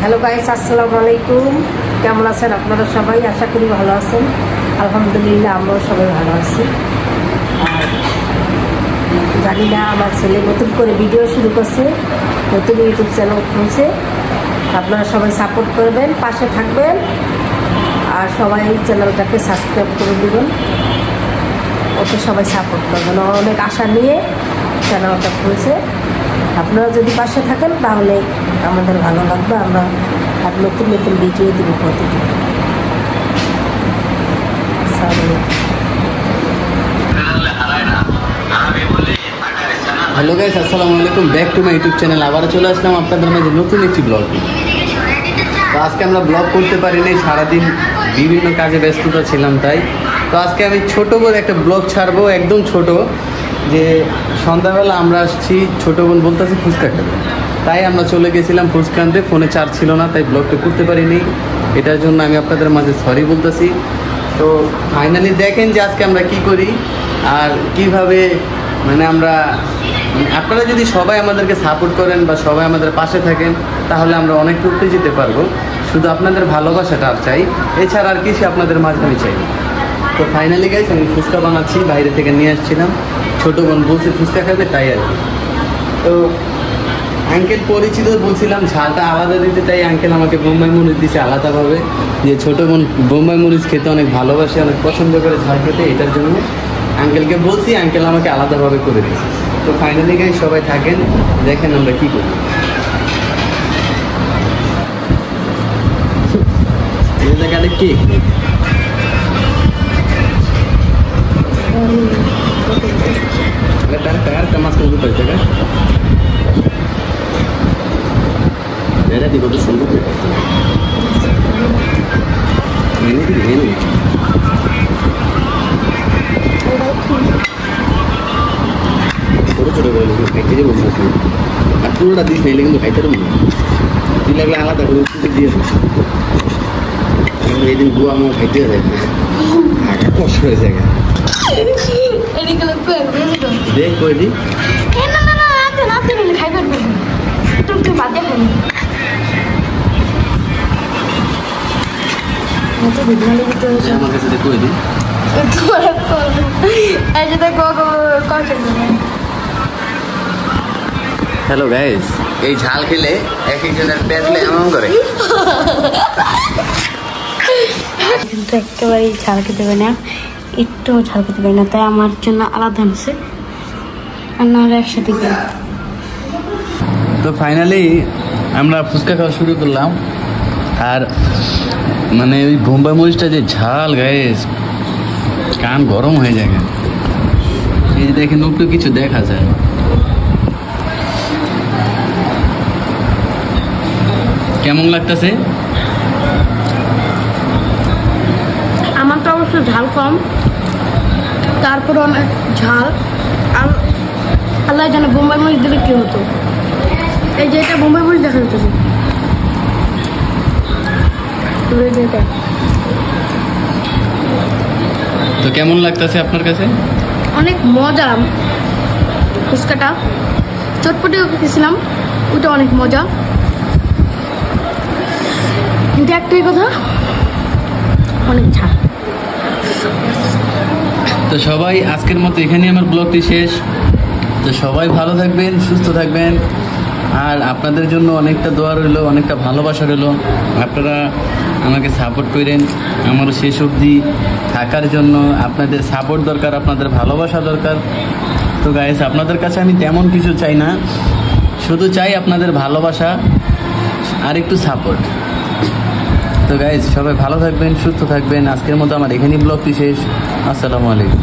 Hello guys, আসসালামু আলাইকুম। কেমন আছেন আপনারা সবাই? আশা করি ভালো আছেন। আলহামদুলিল্লাহ আমরাও সবাই ভালো আছি। আর জানি না, আমার ছেলে নতুন করে ভিডিও শুরু করছে, নতুন ইউটিউব চ্যানেল খুলছে। আপনারা সবাই সাপোর্ট করবেন, পাশে থাকবেন, আর সবাই চ্যানেলটাকে সাবস্ক্রাইব করে দেবেন। ওকে সবাই সাপোর্ট করবেন। অনেক আশা নিয়ে চ্যানেলটা খুলছে। আপনারা যদি পাশে থাকেন তাহলে আমাদের ভালো লাগবে। আমরা আর নতুন নতুন ভিডিও দেবো প্রতিদিন। হ্যালো গাইস, আসসালামু আলাইকুম। Back to my YouTube channel. আবার চলে আসলাম আপনাদের মাঝে নতুন একটি ব্লগ। তো আজকে আমরা ব্লগ করতে পারি নাই, সারাদিন বিভিন্ন কাজে ব্যস্ততা ছিলাম, তাই তো আজকে আমি ছোট করে একটা ব্লগ ছাড়বো, একদম ছোট। যে সন্ধ্যাবেলা আমরা আসছি, ছোটো বোন বলতেছি ফুচকা খাবে, তাই আমরা চলে গেছিলাম ফুচকা আনতে। ফোনে চার্জ ছিল না, তাই ব্লগটা করতে পারিনি। এটার জন্য আমি আপনাদের মাঝে সরি বলতেছি। তো ফাইনালি দেখেন যে আজকে আমরা কি করি আর কিভাবে, মানে আপনারা যদি সবাই আমাদেরকে সাপোর্ট করেন বা সবাই আমাদের পাশে থাকেন তাহলে আমরা অনেক উঠতে যেতে পারবো। শুধু আপনাদের ভালোবাসাটা আর চাই, এছাড়া আর কিছু আপনাদের মাঝে আমি চাই। তো ফাইনালি গাইস, আমি ফুচকা বানাচ্ছি, বাইরে থেকে নিয়ে আসছিলাম। ছোটো বোন বলছে ফুচকা খাবে, তাই আর কি। তো আঙ্কেল পরিচিত, বলছিলাম ঝালটা আলাদা দিতে, তাই আঙ্কেল আমাকে বোম্বাই মরিচ দিচ্ছে আলাদাভাবে। যে ছোটো বোন বোম্বাই মরিচ খেতে অনেক ভালোবাসে, অনেক পছন্দ করে ঝাল খেতে, এটার জন্য আঙ্কেলকে বলছি, আঙ্কেল আমাকে আলাদাভাবে করে দিচ্ছে। তো ফাইনালি গাইস সবাই থাকেন, দেখেন আমরা কি করি। এই জায়গাটা কেক तैयार का मास्क ऊपर जगह मेरा देखो तो सुंदर मैंने भी है नहीं छोटे छोटे बोले खाइते जो बोलते हैं আর পুরোটা দিস নাই, কিন্তু খাইতে পারবো দিলে লাগলে আলাদা করে দিয়ে এই দিন বুয়া আমার খাইতে যায় আগা কষ্ট হয়ে যায়। দেখ কই দি না না না, আপনি নিলে খাই পারবেন, তুমি বাদ দিয়ে খাবেন। আমার কাছে দেখ কই দি হ্যালো গাইস, এই ঝাল খেলে এক একজনের পেটলে এমন করে, কিন্তু একেবারেই ঝাল খেতে পারি না, একটু ঝাল খেতে পারি না, তাই আমার জন্য আলাদা আনছে, আমরা একসাথে খাই। তো ফাইনালি আমরা ফুচকা খাওয়া শুরু করলাম। আর মানে ওই বোম্বাই মরিচটা যে ঝাল গাইস, কান গরম হয়ে যায়। এই যে দেখেন, একটু কিছু দেখা যায়। কেমন লাগতেছে? আমার তো অবশ্য ঝাল কম, তারপর অনেক ঝাল। আর আল্লাহ জানে বোম্বাই মরিচ দিলে কি হতো। এই যে এটা বোম্বাই মরিচ দেখা যেতেছে। তো কেমন লাগতেছে আপনার কাছে? অনেক মজা ফুচকাটা, চটপটিও খেয়েছিলাম, ওটা অনেক মজা। কিন্তু একটাই কথা, অনেক ঝাল। তো সবাই আজকের মতো এখানেই আমার ব্লগটি শেষ। তো সবাই ভালো থাকবেন, সুস্থ থাকবেন, আর আপনাদের জন্য অনেকটা দোয়া রইল, অনেকটা ভালোবাসা রইল। আপনারা আমাকে সাপোর্ট করেন, আমার শেষ অবধি থাকার জন্য আপনাদের সাপোর্ট দরকার, আপনাদের ভালোবাসা দরকার। তো গাইস, আপনাদের কাছে আমি তেমন কিছু চাই না, শুধু চাই আপনাদের ভালোবাসা আর একটু সাপোর্ট। তো গাইস সবাই ভালো থাকবেন, সুস্থ থাকবেন। আজকের মতো আমার এখানেই ব্লগটি শেষ। আসসালামু আলাইকুম।